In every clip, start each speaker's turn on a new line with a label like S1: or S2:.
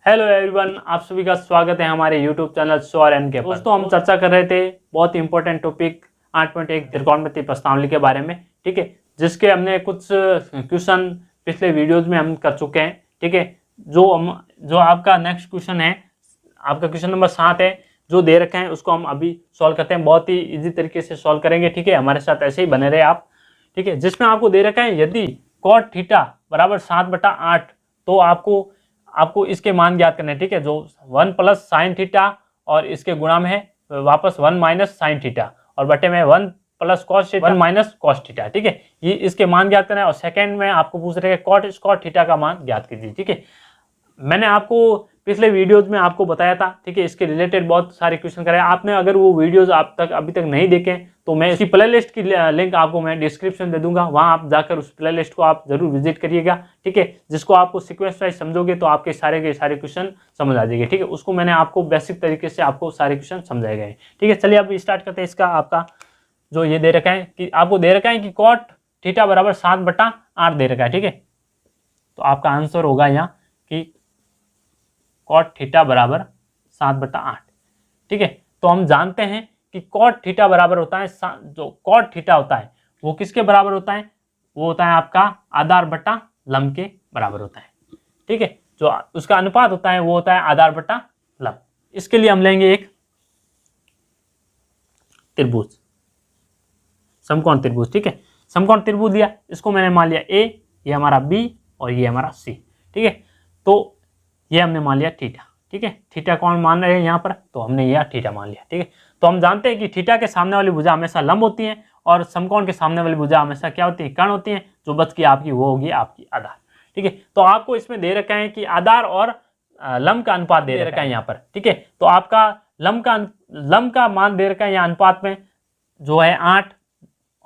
S1: Hello everyone, आप सभी का स्वागत है हमारे यूट्यूब चैनल श्योर एन के पर। दोस्तों, हम चर्चा कर रहे थे बहुत ही इंपॉर्टेंट टॉपिक 8.1 त्रिकोणमितीय प्रश्नावली के बारे में, ठीक है, जिसके हमने कुछ क्वेश्चन पिछले वीडियोज में हम कर चुके हैं, ठीक है। जो आपका नेक्स्ट क्वेश्चन है, आपका क्वेश्चन नंबर 7 है, जो दे रखे हैं उसको हम अभी सॉल्व करते हैं। बहुत ही इजी तरीके से सॉल्व करेंगे, ठीक है। हमारे साथ ऐसे ही बने रहे आप, ठीक है। जिसमें आपको दे रखा है यदि cot थीटा बराबर 7/8, तो आपको इसके मान ज्ञात करने हैं, ठीक है। जो 1 प्लस साइन थीटा और इसके गुणा में है वापस 1 माइनस साइन थीटा और बटे में 1 plus cos theta 1 minus cos theta, ठीक है। ये इसके मान ज्ञात करना है। और सेकंड में आपको पूछ रहे हैं कॉट थीटा का मान ज्ञात कीजिए, ठीक है। मैंने आपको पिछले वीडियोज में आपको बताया था, ठीक है। इसके रिलेटेड बहुत सारे क्वेश्चन कराए आपने। अगर वो वीडियोज अभी तक नहीं देखे तो मैं इसकी प्ले लिस्ट की लिंक आपको मैं डिस्क्रिप्शन दे दूंगा, वहां आप जाकर उस प्ले लिस्ट को आप जरूर विजिट करिएगा, ठीक है। जिसको आपको सीक्वेंस वाइज समझोगे तो आपके सारे के सारे क्वेश्चन समझ आ जाएंगे, ठीक है। उसको मैंने आपको बेसिक तरीके से आपको सारे क्वेश्चन समझाए गए, ठीक है। चलिए अब स्टार्ट करते हैं। इसका आपका जो ये दे रखा है कि आपको दे रखा है कि कॉट थीटा बराबर 7/8 दे रखा है, ठीक है। तो आपका आंसर होगा यहाँ कि कॉट थीटा बराबर 7/8, ठीक है। तो हम जानते हैं कि कॉट थीटा बराबर होता है, जो कॉट थीटा होता है वो किसके बराबर होता है? वो होता है आपका आधार बटा लंब के बराबर होता है, ठीक है। जो उसका अनुपात होता है वो होता है आधार बटा लंब। इसके लिए हम लेंगे एक त्रिभुज, समकोण त्रिभुज, ठीक है। समकोण त्रिभुज लिया, इसको मैंने मान लिया ए, ये हमारा बी और ये हमारा सी, ठीक है। तो ये हमने मान लिया थीटा, ठीक है। थीटा कौन मान रहे हैं यहाँ पर? तो हमने यह थीटा मान लिया, ठीक है। तो हम जानते हैं कि थीटा के सामने वाली भुजा हमेशा लंब होती है और समकोण के सामने वाली भुजा हमेशा क्या होती है? कर्ण होती है। जो बच की आपकी वो होगी आपकी आधार, ठीक है। तो आपको इसमें दे रखा है कि आधार और लंब का अनुपात दे रखा है यहाँ पर, ठीक है। तो आपका लंब का मान दे रखा है यहाँ अनुपात में जो है 8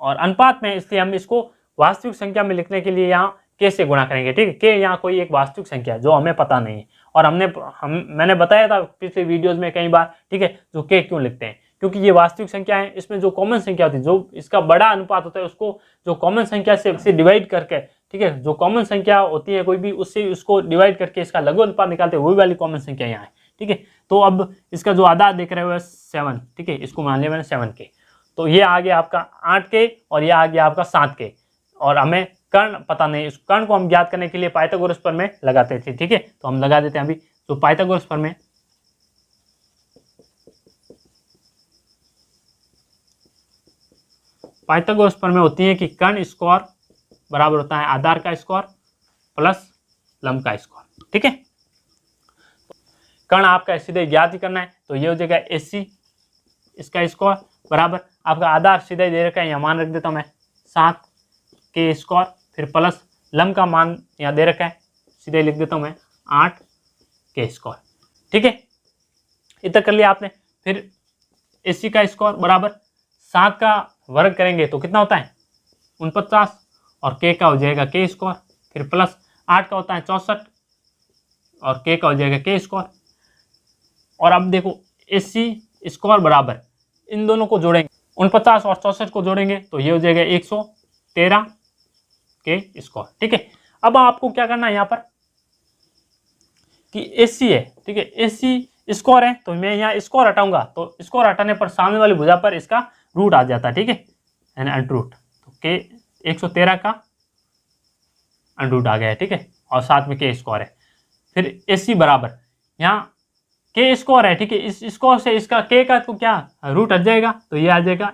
S1: और अनुपात में, इसलिए हम इसको वास्तविक संख्या में लिखने के लिए यहाँ के से गुणा करेंगे, ठीक है। के यहाँ कोई एक वास्तविक संख्या है जो हमें पता नहीं है और मैंने बताया था पिछले वीडियोस में कई बार, ठीक है। जो के क्यों लिखते हैं? क्योंकि ये वास्तविक संख्या है, इसमें जो कॉमन संख्या होती है, जो इसका बड़ा अनुपात होता है, उसको जो कॉमन संख्या से डिवाइड करके, ठीक है, जो कॉमन संख्या होती है कोई भी, उससे उसको डिवाइड करके इसका लघु अनुपात निकालते हैं, वही वाली कॉमन संख्या यहाँ है, ठीक है। तो अब इसका जो आधार देख रहे हो 7, ठीक है, इसको मान लिया मैंने 7 के। तो ये आ गया आपका 8 के और ये आ गया आपका 7 के। और हमें कर्ण पता नहीं, इस कर्ण को हम ज्ञात करने के लिए पाइथागोरस प्रमेय लगाते थे, ठीक है। तो हम लगा देते हैं अभी। तो पाइथागोरस प्रमेय, पाइथागोरस प्रमेय होती है कि कर्ण स्क्वायर बराबर होता है आधार का स्क्वायर प्लस लंब का स्क्वायर, ठीक है। कर्ण आपका सीधे ज्ञात ही करना है, तो ये हो जाएगा AC इसका स्क्वायर बराबर आपका आधार सीधे दे रखा है, यहाँ मान रख देता हूँ मैं 7 के स्क्वायर, फिर प्लस लंब का मान यहाँ दे रखा है, सीधे लिख देता हूँ मैं 8 के स्क्वायर, ठीक है। इतना कर लिया आपने। फिर AC का स्क्वायर बराबर 7 का वर्ग करेंगे तो कितना होता है? 49 और के का हो जाएगा के स्क्वायर, फिर प्लस 8 का होता है 64 और के का हो जाएगा के स्क्वायर। और अब देखो AC स्क्वायर बराबर इन दोनों को जोड़ेंगे, 49 और 64 को जोड़ेंगे तो ये हो जाएगा 113 के स्क्वायर, ठीक है। अब आपको क्या करना है यहाँ पर कि AC है, ठीक है, AC स्क्वायर है, तो मैं यहाँ स्क्वायर हटाऊंगा, तो स्क्वायर हटाने पर सामने वाली भुजा पर इसका रूट आ जाता है, ठीक है, यानी अंडरूट। तो के 113 का अंडरूट आ गया है, ठीक है, और साथ में के स्क्वायर है। फिर AC बराबर यहाँ के स्क्वायर है, ठीक है, इस स्क्वायर से इसका के का तो क्या रूट हट जाएगा, तो ये आ जाएगा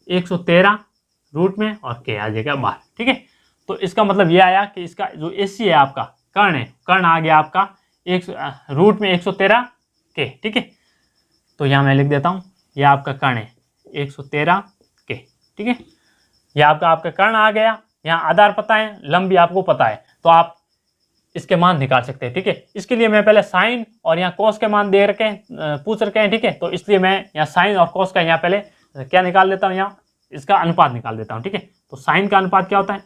S1: 113 रूट में और के आ जाएगा बाहर, ठीक है। तो इसका मतलब ये आया कि इसका जो AC है आपका कर्ण है, कर्ण आ गया आपका रूट में 113 के, ठीक है। तो यहाँ मैं लिख देता हूँ, ये आपका कर्ण है 113 के, ठीक है। ये आपका कर्ण आ गया। यहाँ आधार पता है, लंब भी आपको पता है, तो आप इसके मान निकाल सकते हैं, ठीक है। इसके लिए मैं पहले साइन और यहाँ कॉस के मान दे रखे हैं, पूछ रखे हैं, ठीक है। तो इसलिए मैं यहाँ साइन और कॉस का यहाँ पहले क्या निकाल देता हूँ, यहाँ इसका अनुपात निकाल देता हूँ, ठीक है। तो साइन का अनुपात क्या होता है?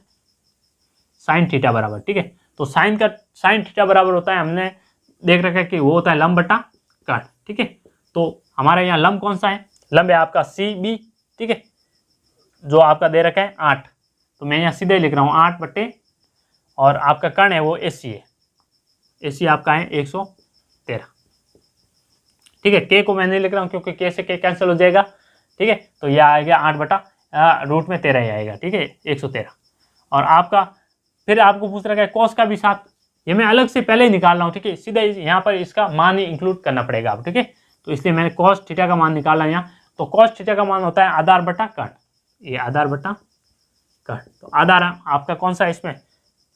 S1: साइन थीटा बराबर, ठीक है। तो साइन थीटा बराबर होता है, हमने देख रखा है कि वो होता है लंब बटा कर्ण, ठीक है। तो हमारे यहाँ लंब कौन सा है? लंब है आपका CB, ठीक है, जो आपका दे रखा है 8। तो मैं यहाँ सीधे लिख रहा हूँ 8 बटे, और आपका कर्ण है वो AC है, AC आपका है 113। ठीक है, K को मैं नहीं लिख रहा हूँ क्योंकि K से K कैंसिल हो जाएगा। ठीक है, तो यह आएगा 8/√13 ही आएगा। ठीक है, 113। और आपका फिर आपको पूछ रहा है कॉस का भी साथ, ये मैं अलग से पहले ही निकाल रहा हूँ। ठीक है, सीधा यहाँ पर इसका मान ही इंक्लूड करना पड़ेगा आप। ठीक है, तो इसलिए मैंने कॉस थीटा का मान निकाला यहाँ। तो कॉस थीटा का मान होता है आधार बटा कर्ण, ये आधार बटा कर्ण। तो आधार आपका कौन सा है इसमें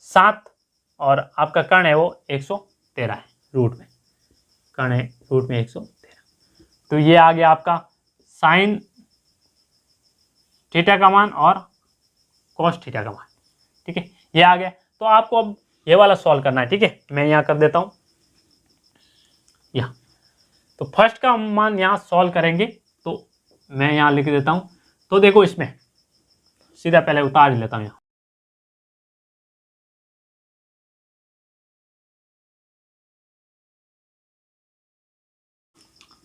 S1: 7 और आपका कर्ण है वो 113 है रूट में, कर्ण है रूट में 113। तो ये आ गया आपका साइन थीटा का मान और कॉस थीटा का मान। ठीक है, ये आ गया। तो आपको अब ये वाला सॉल्व करना है। ठीक है, मैं यहाँ कर देता हूँ यहाँ। तो फर्स्ट का मान यहाँ सॉल्व करेंगे, तो मैं यहाँ लिख देता हूँ। तो देखो इसमें सीधा पहले उतार ही लेता हूँ यहाँ।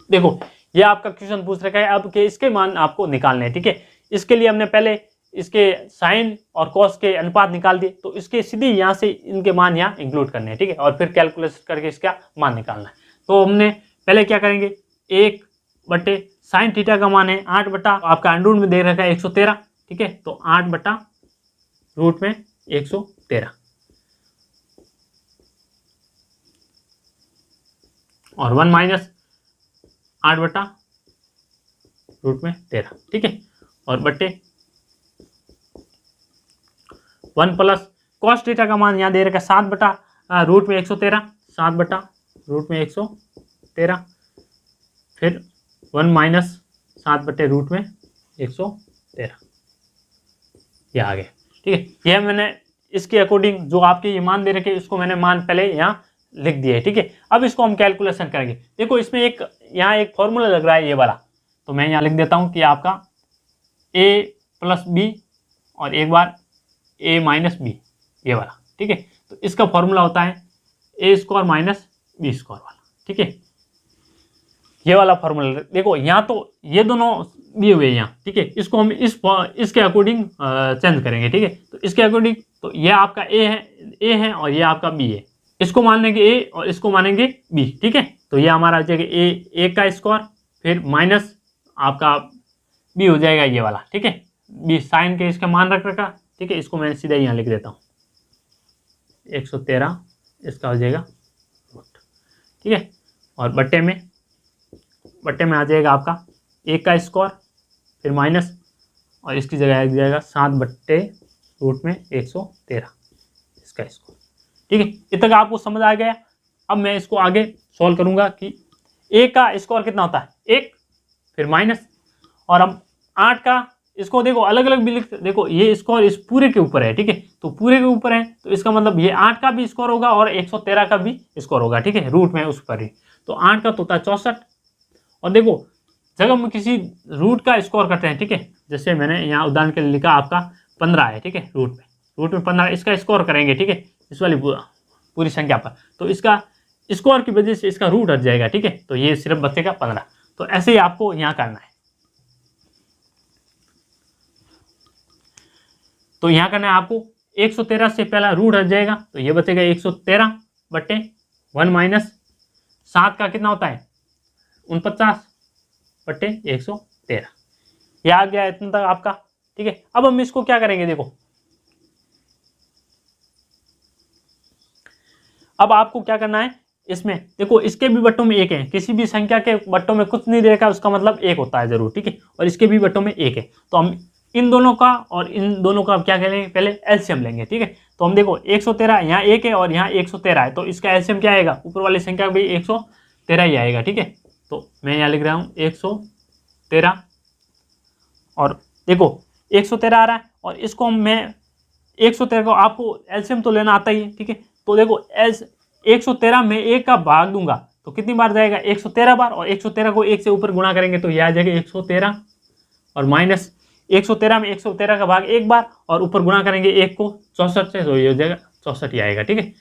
S1: देखो ये आपका क्वेश्चन पूछ रखा है अब के इसके मान आपको निकालने हैं। ठीक है, इसके लिए हमने पहले इसके साइन और कॉस के अनुपात निकाल दिए, तो इसके सीधे यहाँ से इनके मान यहाँ इंक्लूड करने हैं। ठीक है, और फिर कैलकुलेट करके इसका मान निकालना है। तो हमने पहले क्या करेंगे, 1/साइन थीटा का मान है 8 बटा आपका अंडर रूट में दे रखा है 113। ठीक है, तो 8/√113 और 1 माइनस 8/√13। ठीक है, और बट्टे 1 प्लस कॉस थीटा का मान यहाँ दे रखा है 7/√113, 7/√113, फिर 1 माइनस 7/√113, ये आ गया। ठीक है, यह मैंने इसके अकॉर्डिंग जो आपके ये मान दे रखे इसको मैंने मान पहले यहाँ लिख दिया है। ठीक है, अब इसको हम कैलकुलेशन करेंगे। देखो इसमें एक यहाँ एक फॉर्मूला लग रहा है ये वाला, तो मैं यहाँ लिख देता हूँ कि आपका a + b और एक बार a - b, ये वाला। ठीक है, तो इसका फॉर्मूला होता है a² - b² वाला। ठीक है, ये वाला फॉर्मूला देखो यहाँ तो ये दोनों दिए हुए यहाँ। ठीक है, इसको हम इसके अकॉर्डिंग चेंज करेंगे। ठीक है, तो इसके अकॉर्डिंग तो ये आपका a है और ये आपका b है। इसको मानेंगे a और इसको मानेंगे b। ठीक है, तो ये हमारा आ जाएगा a का स्क्वायर, फिर माइनस आपका b हो जाएगा ये वाला। ठीक है, b साइन के इसका मान रख रखा। ठीक है, इसको मैं सीधा यहाँ लिख देता हूँ 113, इसका हो जाएगा रूट। ठीक है, और बट्टे में आ जाएगा आपका a का स्क्वायर, फिर माइनस और इसकी जगह आ जाएगा 7/√113 इसका स्क्वायर। ठीक है, इतना तक आपको समझ आ गया। अब मैं इसको आगे सॉल्व करूंगा कि a का स्क्वायर कितना होता है 1, फिर माइनस, और अब 8 का इसको देखो अलग अलग भी लिख, देखो ये स्क्वायर इस पूरे के ऊपर है। ठीक है, तो पूरे के ऊपर है तो इसका मतलब ये 8 का भी स्क्वायर होगा और 113 का भी स्क्वायर होगा। ठीक है, रूट में उस पर ही, तो 8 का तो होता है 64। और देखो जब हम किसी रूट का स्क्वायर करते हैं, ठीक है, जैसे मैंने यहाँ उदाहरण के लिए लिखा आपका 15 है। ठीक है, रूट में 15 इसका स्क्वायर करेंगे। ठीक है, इस वाली पूरी संख्या पर, तो इसका स्क्वायर की वजह से इसका रूट हट जाएगा। ठीक है, तो ये सिर्फ बचेगा 15। तो ऐसे ही आपको यहाँ करना है। तो यहाँ करना है आपको 113 से पहला रूट हट जाएगा, तो ये बचेगा 113/1 माइनस 7 का कितना होता है 49/113। यह आ गया इतना तक आपका। ठीक है, अब हम इसको क्या करेंगे, देखो अब आपको क्या करना है इसमें, देखो इसके भी बट्टों में 1 है, किसी भी संख्या के बट्टों में कुछ नहीं देखा उसका मतलब 1 होता है जरूर। ठीक है, और इसके भी बट्टों में 1 है, तो हम इन दोनों का और इन दोनों का क्या करेंगे, पहले एलसीएम लेंगे। ठीक है, तो हम देखो 113 यहाँ 1 है और यहाँ 113 है, तो इसका एलसीएम क्या आएगा, ऊपर वाली संख्या भी 113 ही आएगा। ठीक है, तो मैं यहाँ लिख रहा हूँ 113, और देखो 113 आ रहा है, और इसको मैं 113 को आपको एलसीएम तो लेना आता ही है। ठीक है, तो देखो 113 में 1 का भाग दूंगा तो कितनी बार जाएगा 113 बार, और 113 को 1 से ऊपर गुणा करेंगे तो यह आ जाएगा 113, और माइनस 113 में 113 का भाग 1 बार और ऊपर गुणा करेंगे 1 को 64 से, तो ये हो जाएगा 64 ही आएगा। ठीक है,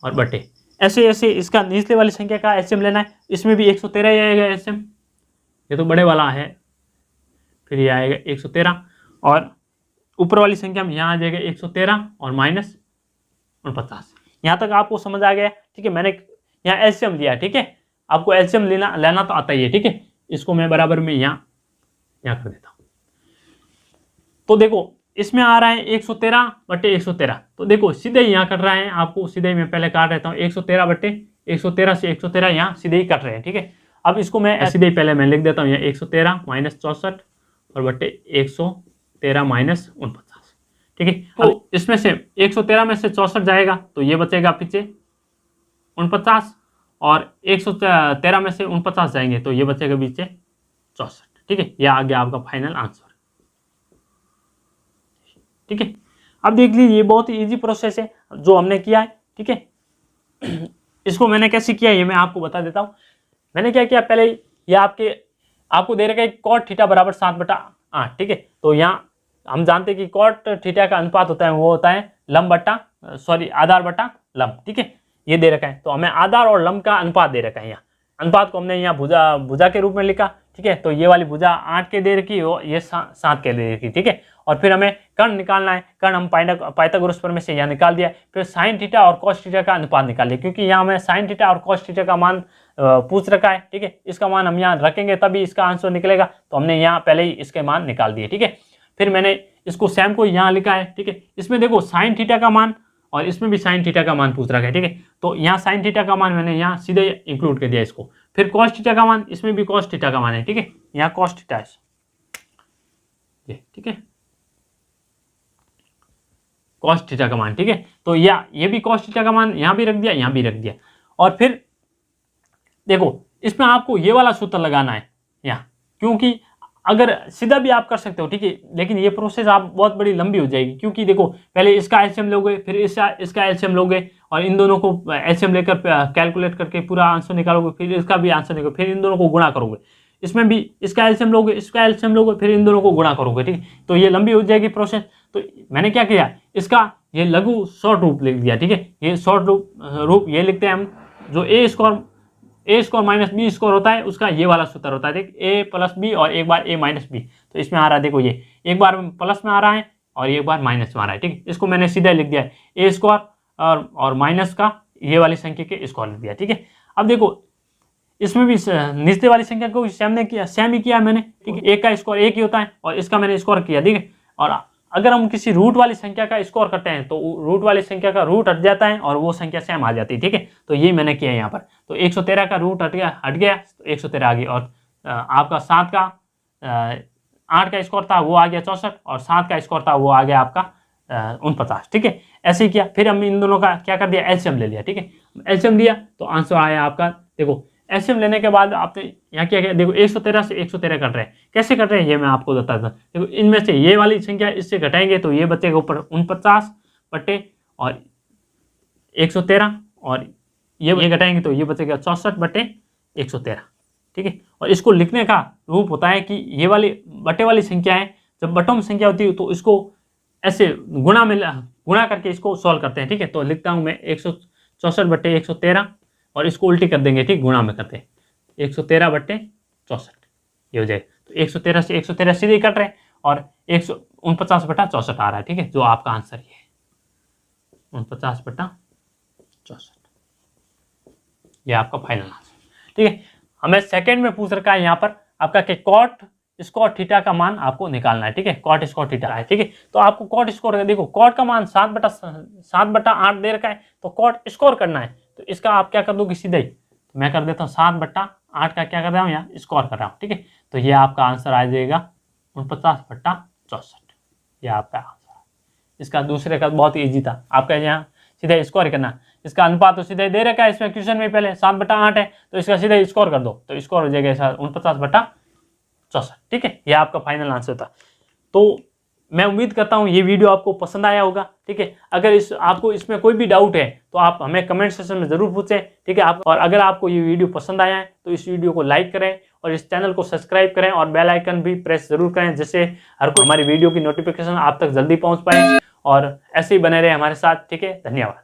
S1: और बटे ऐसे ऐसे इसका निचले वाली संख्या का एलसीएम लेना है, इसमें भी 113 ही आएगा एलसीएम, ये तो बड़े वाला है, फिर ये आएगा 113, और ऊपर वाली संख्या में यहाँ आ जाएगा 113 और माइनस 49। यहाँ तक आपको समझ आ गया, ठीक है। मैंने यहाँ एलसीएम लिया, ठीक है, आपको एलसीएम लेना तो आता ही है, ठीक है। इसको मैं बराबर में यहाँ कर देता हूँ। तो देखो इसमें आ रहा है 113 बटे 113, तो देखो सीधे ही यहाँ कट रहा है, आपको सीधे ही मैं पहले काट रहता हूँ 113 बटे 113 से 113 यहाँ सीधे ही कट रहे हैं, ठीक है। अब इसको मैं सीधे ही पहले मैं लिख देता हूँ यहाँ 113 माइनस 64 और बटे 113 माइनस 49, ठीक है। तो इसमें से 113 में से 64 जाएगा तो ये बचेगा पीछे 49, और 113 में से 49 जाएंगे तो ये बचेगा पीछे 64, ठीक है। यह आ गया आपका फाइनल आंसर, ठीक है। अब देख लीजिए ये बहुत ही इजी प्रोसेस है जो हमने किया है, ठीक है। इसको मैंने कैसे किया ये मैं आपको बता देता हूँ। मैंने क्या किया, पहले ये आपको दे रखा है कॉट थीटा बराबर 7/8, ठीक है। तो यहाँ हम जानते हैं कि कॉट थीटा का अनुपात होता है वो होता है आधार बटा लंब, ठीक है। ये दे रखा है, तो हमें आधार और लंब का अनुपात दे रखा है। यहाँ अनुपात को हमने यहाँ भुजा के रूप में लिखा, ठीक है। तो ये वाली भुजा 8 के दे रखी और ये 7 के दे रखी, ठीक है। और फिर हमें कर्ण निकालना है, कर्ण हम पाइथागोरस प्रमेय से यहाँ निकाल दिया। फिर साइन थीटा और कॉस थीटा का अनुपात निकालिए, क्योंकि यहाँ हमें साइन थीटा और कॉस थीटा का मान पूछ रखा है, ठीक है। इसका मान हम यहाँ रखेंगे तभी इसका आंसर निकलेगा, तो हमने यहाँ पहले ही इसके मान निकाल दिए, ठीक है। फिर मैंने इसको सेम को यहाँ लिखा है, ठीक है। इसमें देखो साइन थीटा का मान और इसमें भी साइन थीटा का मान पूछ रखा है, ठीक है। तो यहाँ साइन थीटा का मान मैंने यहाँ सीधे इंक्लूड कर दिया इसको। फिर कॉस थीटा का मान, इसमें भी कॉस थीटा का मान है, ठीक है। यहाँ कॉस थीटा है, ठीक है, कॉस थीटा का मान, ठीक है। तो ये भी कॉस थीटा का मान यहाँ भी रख दिया, यहाँ भी रख दिया। और फिर देखो इसमें आपको ये वाला सूत्र लगाना है यहाँ, क्योंकि अगर सीधा भी आप कर सकते हो, ठीक है, लेकिन ये प्रोसेस आप बहुत बड़ी लंबी हो जाएगी, क्योंकि देखो पहले इसका एलसीएम लोगे, फिर इसका एलसीएम लोगे, और इन दोनों को एलसीएम लेकर कैलकुलेट करके पूरा आंसर निकालोगे, फिर इसका भी आंसर निकालोगे, फिर इन दोनों को गुणा करोगे, इसमें भी इसका एलसीएम लोगे, इसका एलसीएम लोगे, फिर इन दोनों को गुणा करोगे, ठीक है। तो ये लंबी हो जाएगी प्रोसेस। तो मैंने क्या किया, इसका ये लघु शॉर्ट रूप लिख दिया, ठीक है। ये शॉर्ट रूप ये लिखते हैं हम, जो ए स्क्वायर माइनस बी स्क्वायर होता है उसका ये वाला सूत्र होता है, देख ए प्लस बी और एक बार ए माइनस बी। तो इसमें आ रहा है, देखो ये एक बार प्लस में आ रहा है और एक बार माइनस में आ रहा है, ठीक है। इसको मैंने सीधा लिख दिया है ए स्क्वायर और माइनस का ये वाली संख्या के स्क्वायर लिख दिया, ठीक है। अब देखो इसमें भी निचले वाली संख्या को सेम ही किया मैंने, ठीक है। एक का स्क्वायर एक ही होता है और इसका मैंने स्क्वायर किया, ठीक है। और अगर हम किसी रूट वाली संख्या का स्क्वायर करते हैं तो रूट वाली संख्या का रूट हट जाता है और वो संख्या सेम आ जाती है, ठीक है। तो ये मैंने किया यहाँ पर। तो 113 का रूट हट गया तो 113 आ गई, और आपका 8 का स्क्वायर था वो आ गया 64, और 7 का स्क्वायर था वो आ गया आपका 49, ठीक है। ऐसे ही किया। फिर हम इन दोनों का क्या कर दिया, एलसीएम ले लिया, ठीक है। एलसीएम लिया तो आंसर आया आपका, देखो एलसीएम लेने के बाद आपने यहाँ क्या किया, देखो 113 से 113 कट रहे हैं, कैसे कट रहे हैं ये मैं आपको बताता हूँ। देखो इनमें से ये वाली संख्या इससे घटाएंगे तो ये बचेगा ऊपर 49 बटे और 113, और ये घटाएंगे तो ये बचेगा 64 बटे 113, ठीक है। और इसको लिखने का रूप होता है कि ये वाली बटे वाली संख्या है, जब बटों में संख्या होती है तो इसको ऐसे गुणा करके इसको सॉल्व करते हैं, ठीक है। तो लिखता हूँ मैं 164 बटे 113 और इसको उल्टी कर देंगे, ठीक, गुणा में करते हैं 113 बटे 64, ये हो जाएगा। तो 113 से 113 सीधे ही कट रहे हैं और 149 बटा 64 आ रहा है, ठीक है, जो आपका आंसर ये है 49 बटा 64, ये आपका फाइनल आंसर, ठीक है। हमें सेकंड में पूछ रखा है यहाँ पर आपका कि कॉट स्क्वायर थीटा का मान आपको निकालना है, ठीक है। कॉट स्क्वायर थीटा है, ठीक है। तो आपको कॉट स्क्वायर, देखो कॉट का मान 7/8 दे रखा है, तो कॉट स्क्वायर करना है। तो इसका आप क्या कर दोगे सीधे ही, तो मैं कर देता हूँ 7/8 का क्या कर रहा हूँ यहाँ स्क्वायर कर रहा हूँ, ठीक है। तो ये आपका आंसर आ जाएगा 49 बटा 64, ये आपका आंसर है। इसका दूसरे का बहुत ईजी था, आपका यहाँ सीधे स्क्वायर करना। इसका अनुपात तो सीधे दे रखा है इसमें क्वेश्चन में, पहले 7/8 है, तो इसका सीधे स्क्वायर कर दो तो स्क्वायर हो जाएगा 49 बटा 64, ठीक है। यह आपका फाइनल आंसर था। तो मैं उम्मीद करता हूँ ये वीडियो आपको पसंद आया होगा, ठीक है। अगर आपको इसमें कोई भी डाउट है तो आप हमें कमेंट सेक्शन में ज़रूर पूछें, ठीक है। और अगर आपको ये वीडियो पसंद आया है तो इस वीडियो को लाइक करें और इस चैनल को सब्सक्राइब करें और बेल आइकन भी प्रेस जरूर करें, जिससे हर कोई हमारी वीडियो की नोटिफिकेशन आप तक जल्दी पहुँच पाए, और ऐसे ही बने रहे हमारे साथ, ठीक है। धन्यवाद।